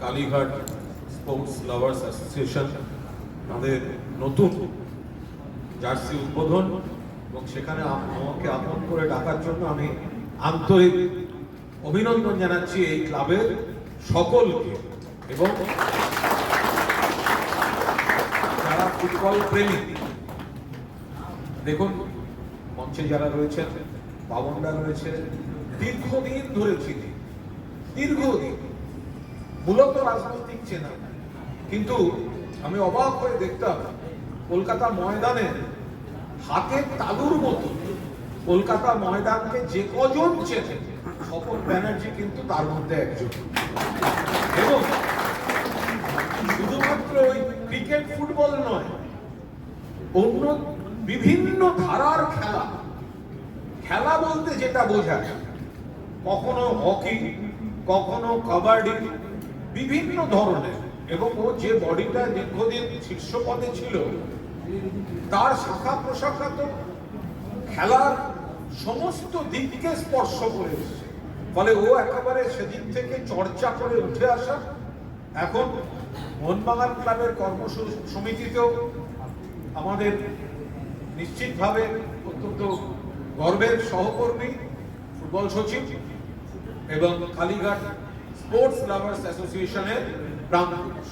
Kalighat sports lovers association তাদের নতুন jersey উদ্বোধন এবং সেখানে আমাকে আপন করে ডাকার জন্য আমি আন্তরিক অভিনন্দন জানাচ্ছি এই ক্লাবের সকলকে এবং যারা ফুটবল প্রেমী। দেখুন, মঞ্চে যারা রয়েছেন, বাবনরা রয়েছে, দীর্ঘদিন ধরে চিনি, দীর্ঘদিন মূলত রাজনৈতিক চেনা, কিন্তু আমি অবাক হয়ে দেখতাম কলকাতা ময়দানে হাতের তালুর মতো কলকাতা ময়দানকে যে কজন চেনে, স্বপন ব্যানার্জি কিন্তু তার মধ্যে একজন। এবং শুধুমাত্র ওই ক্রিকেট ফুটবল নয়, অন্য বিভিন্ন ধারার খেলা, খেলা বলতে যেটা বোঝায়, কখনো হকি, কখনো কাবাডি, বিভিন্ন ধরনের, এবং ও যে বডিটা দীর্ঘদিন শীর্ষ পদে ছিল তার শাখা প্রশাখা তো খেলার সমস্ত দিককে স্পর্শ করে এসেছে। ফলে ও একেবারে সেদিক থেকে চর্চা করে উঠে আসা, এখন মোহনবাগান ক্লাবের কর্মসমিতিতেও আমাদের নিশ্চিতভাবে অত্যন্ত গর্বের সহকর্মী, ফুটবল সচিব এবং কালীঘাট স্পোর্টস লাভার্স অ্যাসোসিয়েশনের প্রাণ পুরুষ।